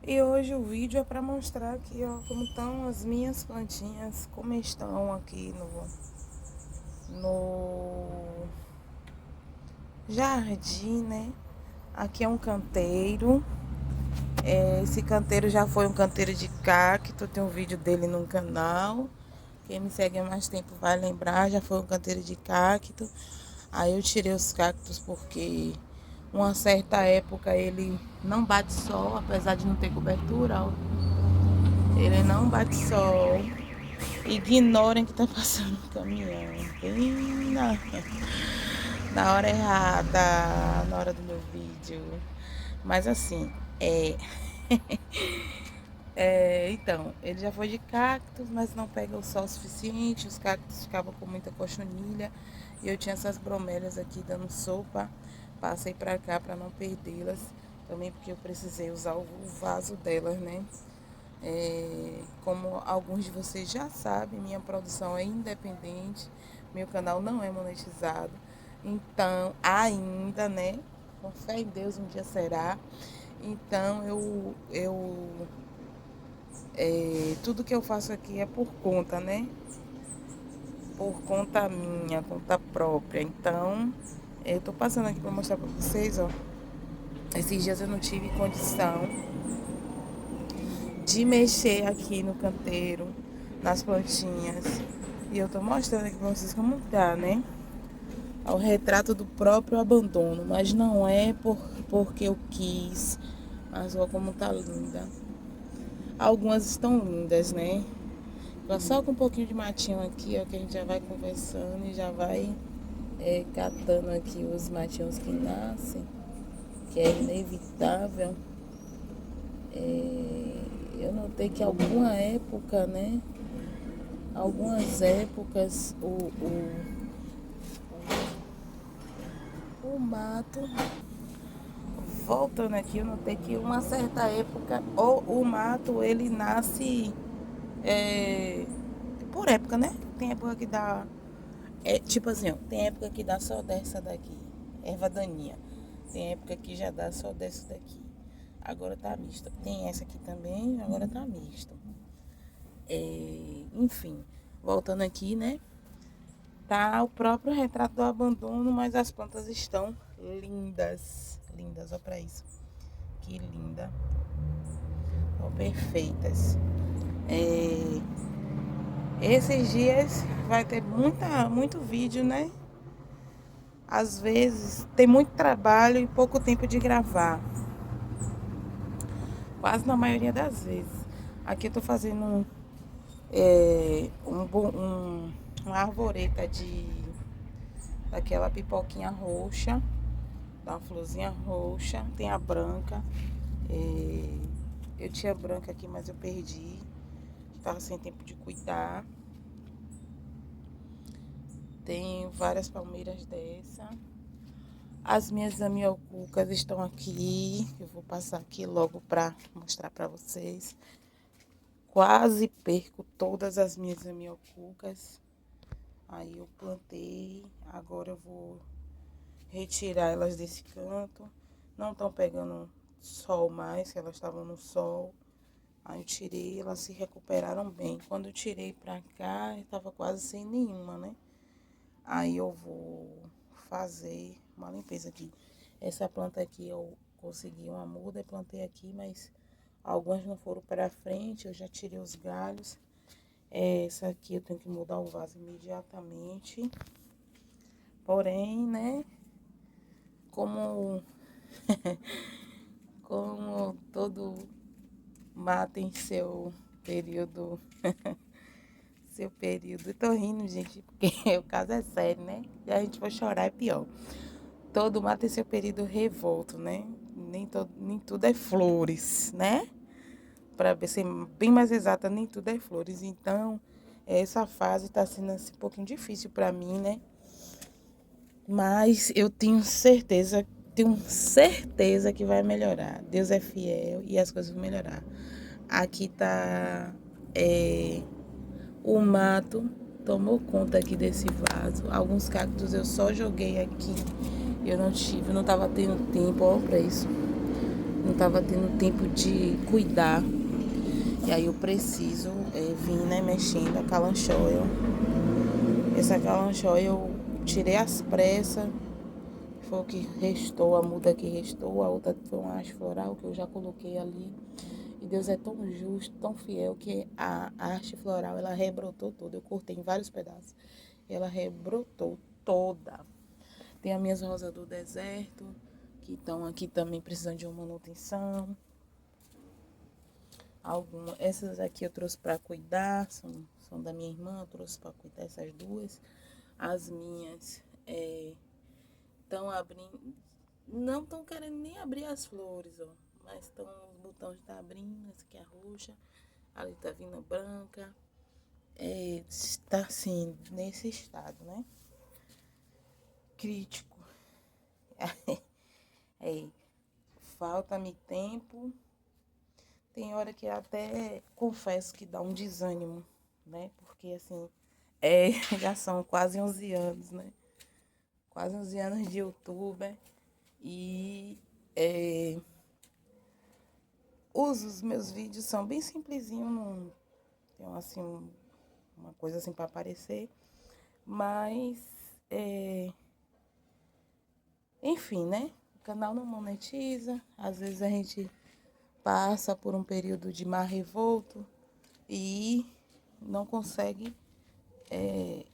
E hoje o vídeo é para mostrar aqui, ó, como estão as minhas plantinhas, como estão aqui no jardim, né? Aqui é um canteiro. Esse canteiro já foi um canteiro de cacto, tem um vídeo dele no canal. Quem me segue há mais tempo vai lembrar, já foi um canteiro de cacto. Aí eu tirei os cactos porque uma certa época ele não bate sol, apesar de não ter cobertura, ó. Ele não bate sol. Ignorem que tá passando um caminhão. Bem na hora errada, na hora do meu vídeo. Mas assim, então, ele já foi de cactos, mas não pega o sol o suficiente. Os cactos ficavam com muita cochonilha. E eu tinha essas bromélias aqui dando sopa. Passei pra cá pra não perdê-las. Também porque eu precisei usar o vaso delas, né? Como alguns de vocês já sabem, minha produção é independente. Meu canal não é monetizado. Então, ainda, né? Com fé em Deus, um dia será. Então, tudo que eu faço aqui é por conta, né? Por conta minha, conta própria. Então, eu tô passando aqui para mostrar para vocês, ó. Esses dias eu não tive condição de mexer aqui no canteiro, nas plantinhas. E eu tô mostrando aqui para vocês como tá, né? Ao retrato do próprio abandono. Mas não é porque eu quis. Mas olha como tá linda. Algumas estão lindas, né? Só com um pouquinho de matinho aqui, ó, que a gente já vai conversando e já vai catando aqui os matinhos que nascem, que é inevitável. Eu notei que alguma época, né? Algumas épocas o mato, voltando aqui, eu notei que uma certa época o mato ele nasce por época, né? Tem época que dá. Tipo assim, ó, tem época que dá só dessa daqui, erva daninha. Tem época que já dá só dessa daqui. Agora tá misto. Tem essa aqui também, agora tá misto. Enfim, voltando aqui, né? Tá o próprio retrato do abandono, mas as plantas estão lindas. Lindas, ó pra isso. Que linda. Ó, perfeitas. Esses dias vai ter muito vídeo, né? Às vezes tem muito trabalho e pouco tempo de gravar. Quase na maioria das vezes. Aqui eu tô fazendo uma arvoreta daquela pipoquinha roxa, da florzinha roxa. Tem a branca. Eu tinha branca aqui, mas eu perdi. Tava sem tempo de cuidar. Tem várias palmeiras dessa. As minhas amiocucas estão aqui. Eu vou passar aqui logo pra mostrar pra vocês. Quase perco todas as minhas amiocucas. Aí eu plantei. Agora eu vou retirar elas desse canto. Não estão pegando sol mais, que elas estavam no sol. Aí eu tirei, elas se recuperaram bem. Quando eu tirei pra cá, eu tava quase sem nenhuma, né? Aí eu vou fazer uma limpeza aqui. Essa planta aqui eu consegui uma muda e plantei aqui, mas algumas não foram para frente. Eu já tirei os galhos. Essa aqui eu tenho que mudar o vaso imediatamente. Porém, né? Como como todo mato tem seu período. Seu período. Eu tô rindo, gente, porque o caso é sério, né? E a gente for chorar é pior. Todo mato tem seu período revolto, né? Nem tudo é flores, né? Para ser bem mais exata, nem tudo é flores. Então, essa fase tá sendo assim, um pouquinho difícil para mim, né? Mas eu tenho certeza que vai melhorar. Deus é fiel e as coisas vão melhorar. Aqui tá o mato tomou conta aqui desse vaso. Alguns cactos eu só joguei aqui. Eu não tava tendo tempo, ó, pra isso. Não tava tendo tempo de cuidar. E aí eu preciso vir, né, mexendo a calanchoe. Essa calanchoe eu tirei às pressas. Foi o que restou, a muda que restou. A outra foi uma haste floral que eu já coloquei ali. E Deus é tão justo, tão fiel, que a haste floral, ela rebrotou toda. Eu cortei em vários pedaços. Ela rebrotou toda. Tem as minhas rosas do deserto, que estão aqui também precisando de uma manutenção. Essas aqui eu trouxe para cuidar, são da minha irmã, eu trouxe para cuidar essas duas. As minhas estão abrindo, não estão querendo nem abrir as flores, ó, mas os botões estão abrindo. Essa aqui é roxa, ali tá vindo branca. Está assim, nesse estado, né? Crítico. Falta-me tempo. Tem hora que até confesso que dá um desânimo, né? Porque assim, já são quase 11 anos, né? Quase 11 anos de youtuber. E os meus vídeos são bem simplesinhos, não tem assim uma coisa assim para aparecer. Mas, enfim, né? O canal não monetiza. Às vezes a gente passa por um período de mar revolto e não consegue,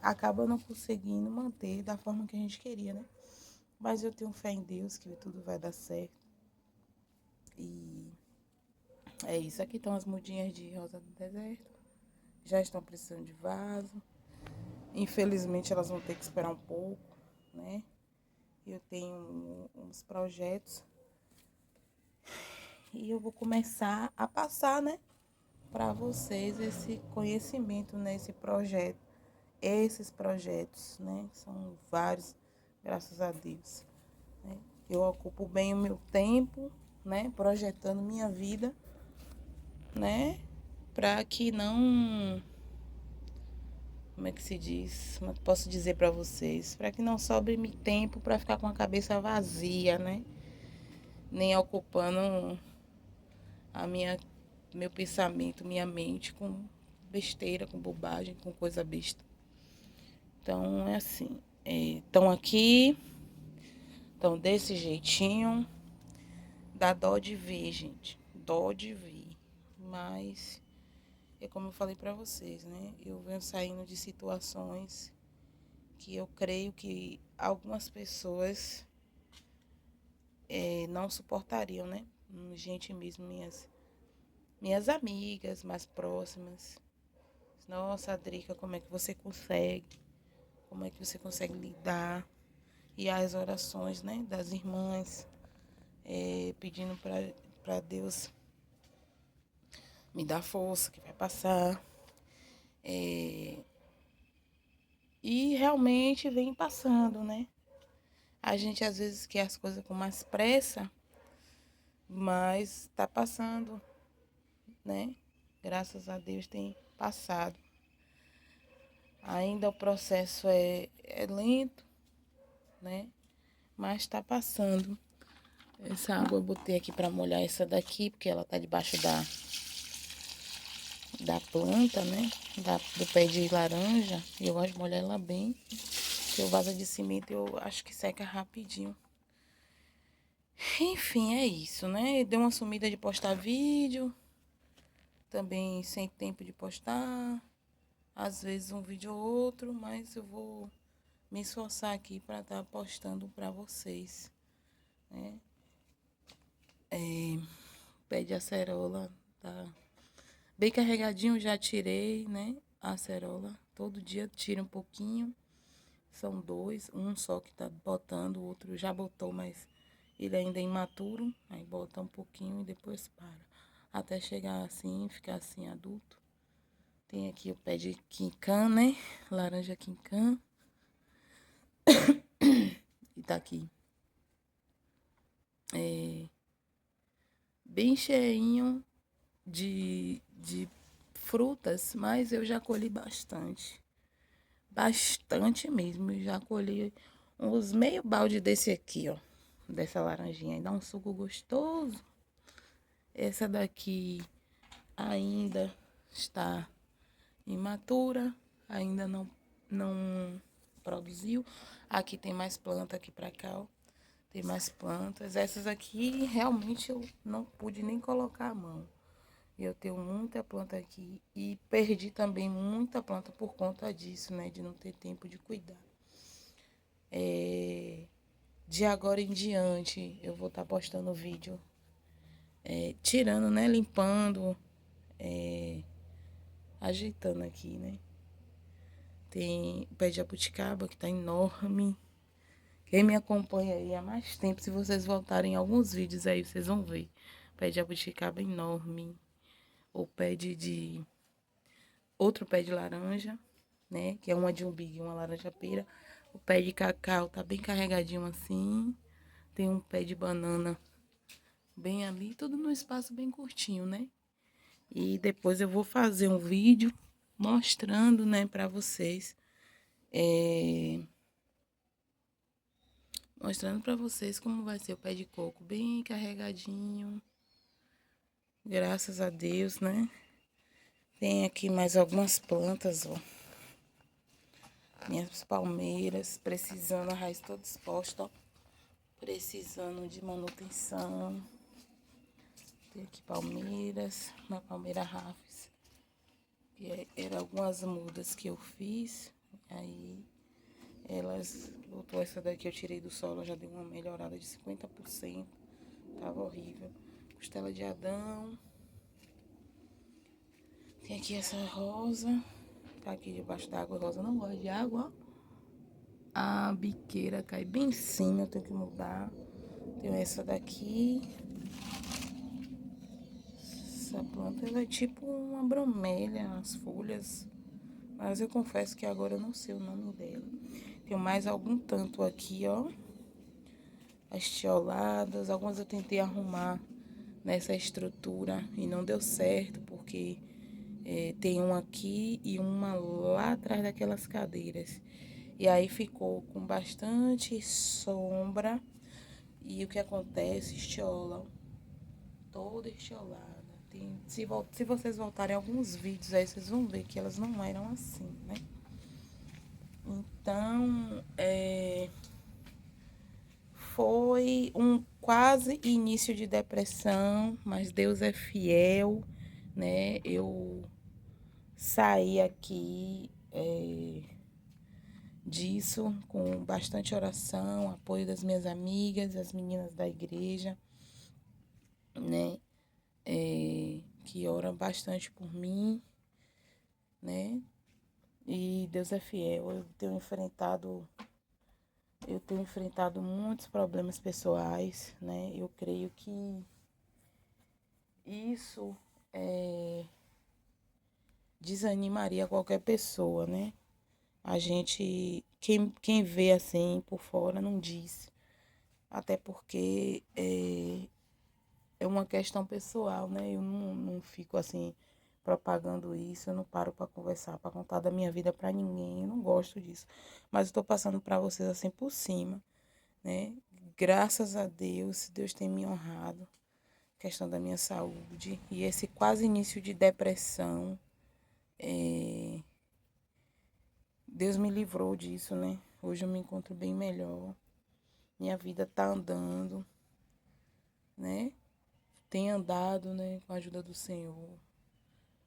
acaba não conseguindo manter da forma que a gente queria, né? Mas eu tenho fé em Deus que tudo vai dar certo. E é isso. Aqui estão as mudinhas de rosa do deserto. Já estão precisando de vaso. Infelizmente elas vão ter que esperar um pouco, né? Eu tenho uns projetos e eu vou começar a passar, né, para vocês esse conhecimento nesse projeto. Esses projetos, né, são vários, graças a Deus, né? Eu ocupo bem o meu tempo, né, projetando minha vida, né, para que não, como é que se diz, como é que posso dizer para vocês, para que não sobre-me tempo para ficar com a cabeça vazia, né, nem ocupando meu pensamento, minha mente com besteira, com bobagem, com coisa besta. Então é assim, estão aqui, estão desse jeitinho, dá dó de ver, gente, dó de ver, mas é como eu falei pra vocês, né, eu venho saindo de situações que eu creio que algumas pessoas não suportariam, né, gente mesmo, minhas amigas mais próximas. Nossa, Drica, como é que você consegue? Como é que você consegue lidar? E as orações, né, das irmãs, pedindo para Deus me dar força, que vai passar. E realmente vem passando, né? A gente às vezes quer as coisas com mais pressa, mas tá passando, né? Graças a Deus tem passado. Ainda o processo é lento, né? Mas tá passando. Essa água eu botei aqui para molhar essa daqui, porque ela tá debaixo da planta, né? Do pé de laranja. E eu gosto de molhar ela bem. Porque o vaso de cimento eu acho que seca rapidinho. Enfim, é isso, né? Deu uma sumida de postar vídeo. Também sem tempo de postar. Às vezes um vídeo ou outro, mas eu vou me esforçar aqui para estar postando para vocês, né? Pé de acerola tá bem carregadinho, já tirei, né? A acerola. Todo dia tira um pouquinho. São dois, um só que tá botando, o outro já botou, mas ele ainda é imaturo. Aí bota um pouquinho e depois para. Até chegar assim, ficar assim adulto. Tem aqui o pé de quincan, né? Laranja quincan. E tá aqui. Bem cheinho de frutas, mas eu já colhi bastante. Bastante mesmo. Eu já colhi uns meio balde desse aqui, ó. Dessa laranjinha. E dá um suco gostoso. Essa daqui ainda está imatura, ainda não produziu. Aqui tem mais planta aqui pra cá, ó. Tem mais plantas. Essas aqui realmente eu não pude nem colocar a mão. Eu tenho muita planta aqui e perdi também muita planta por conta disso, né? De não ter tempo de cuidar. De agora em diante eu vou estar postando vídeo tirando, né? Limpando, ajeitando aqui, né? Tem o pé de jabuticaba que tá enorme. Quem me acompanha aí há mais tempo, se vocês voltarem alguns vídeos aí, vocês vão ver. O pé de jabuticaba enorme. O pé de outro pé de laranja, né? Que é uma de umbigo e uma laranja pera. O pé de cacau tá bem carregadinho assim. Tem um pé de banana bem ali, tudo num espaço bem curtinho, né? E depois eu vou fazer um vídeo mostrando, né, pra vocês. Mostrando pra vocês como vai ser o pé de coco, bem carregadinho. Graças a Deus, né? Tem aqui mais algumas plantas, ó. Minhas palmeiras, precisando, a raiz toda exposta, ó. Precisando de manutenção. Tem aqui palmeiras, uma palmeira rafis. Que eram algumas mudas que eu fiz. Aí, elas, botou essa daqui, eu tirei do solo, já deu uma melhorada de 50%. Tava horrível. Costela de Adão. Tem aqui essa rosa. Tá aqui debaixo da água. Rosa não gosta de água, ó. A biqueira cai bem em cima, eu tenho que mudar. Tem essa daqui. Essa planta ela é tipo uma bromélia, as folhas. Mas eu confesso que agora eu não sei o nome dela. Tem mais algum tanto aqui, ó. As tioladas. Algumas eu tentei arrumar nessa estrutura e não deu certo, porque tem uma aqui e uma lá atrás daquelas cadeiras. E aí ficou com bastante sombra. E o que acontece? Estiola. Toda estiolada. Se vocês voltarem alguns vídeos aí, vocês vão ver que elas não eram assim, né? Então, foi um quase início de depressão, mas Deus é fiel, né? Eu saí aqui disso com bastante oração, apoio das minhas amigas, as meninas da igreja, né? Que oram bastante por mim, né? E Deus é fiel. Eu tenho enfrentado muitos problemas pessoais, né? Eu creio que isso desanimaria qualquer pessoa, né? A gente, quem vê assim por fora não diz. Até porque é uma questão pessoal, né? Eu não fico assim propagando isso, eu não paro para conversar, para contar da minha vida para ninguém, eu não gosto disso. Mas eu tô passando para vocês assim por cima, né? Graças a Deus, Deus tem me honrado, questão da minha saúde e esse quase início de depressão, Deus me livrou disso, né? Hoje eu me encontro bem melhor, minha vida tá andando, né? Tem andado, né, com a ajuda do Senhor,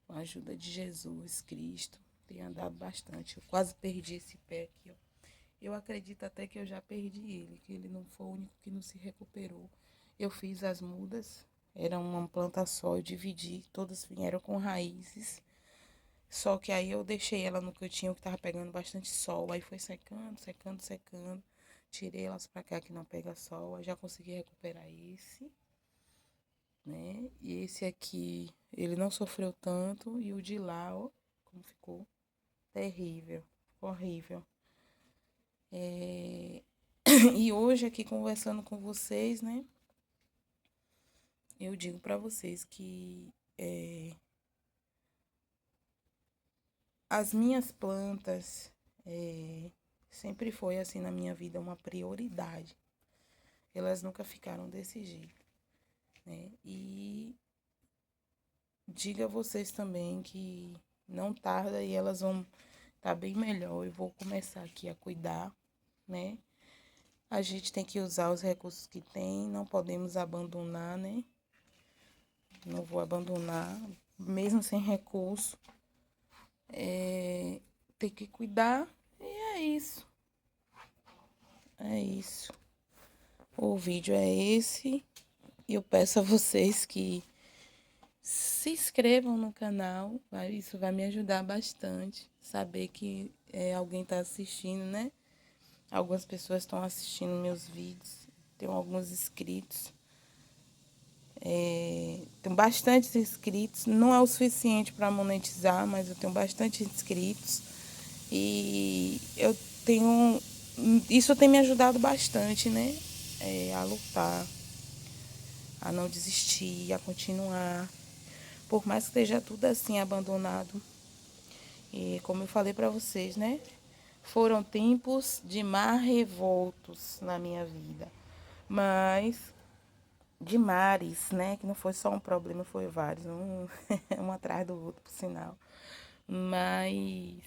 com a ajuda de Jesus Cristo. Tem andado bastante. Eu quase perdi esse pé aqui, ó. Eu acredito até que eu já perdi ele, que ele não foi o único que não se recuperou. Eu fiz as mudas, era uma planta só, eu dividi, todas vieram com raízes. Só que aí eu deixei ela no cantinho que tava pegando bastante sol. Aí foi secando, secando, secando. Tirei elas pra cá que não pega sol. Aí já consegui recuperar esse, né? E esse aqui, ele não sofreu tanto. E o de lá, ó, como ficou terrível, horrível. E hoje aqui conversando com vocês, né? Eu digo pra vocês que as minhas plantas sempre foi assim na minha vida uma prioridade. Elas nunca ficaram desse jeito, né? E digo a vocês também que não tarda e elas vão estar bem melhor. Eu vou começar aqui a cuidar, né? A gente tem que usar os recursos que tem, não podemos abandonar, né? Não vou abandonar, mesmo sem recurso. Tem que cuidar e é isso. É isso. O vídeo é esse. E eu peço a vocês que se inscrevam no canal. Isso vai me ajudar bastante. Saber que alguém está assistindo, né? Algumas pessoas estão assistindo meus vídeos. Tenho alguns inscritos. Tenho bastante inscritos. Não é o suficiente para monetizar, mas eu tenho bastante inscritos. E eu tenho. Isso tem me ajudado bastante, né? A lutar, a não desistir, a continuar. Por mais que esteja tudo assim abandonado. E como eu falei para vocês, né? Foram tempos de mar revoltos na minha vida. Mas de mares, né? Que não foi só um problema, foi vários. Um atrás do outro, por sinal. Mas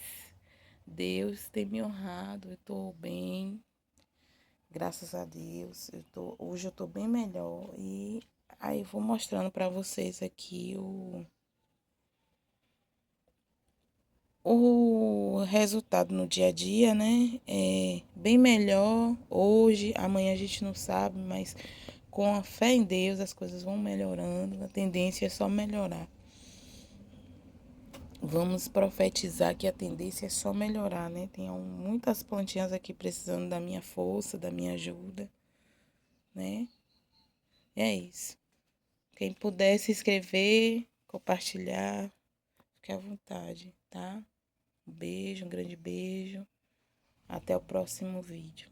Deus tem me honrado, eu estou bem, graças a Deus. Hoje eu estou bem melhor. E aí vou mostrando para vocês aqui o resultado no dia a dia, né? É bem melhor hoje, amanhã a gente não sabe, mas com a fé em Deus as coisas vão melhorando, a tendência é só melhorar. Vamos profetizar que a tendência é só melhorar, né? Tem muitas plantinhas aqui precisando da minha força, da minha ajuda, né? É isso. Quem puder se inscrever, compartilhar, fique à vontade, tá? Um beijo, um grande beijo. Até o próximo vídeo.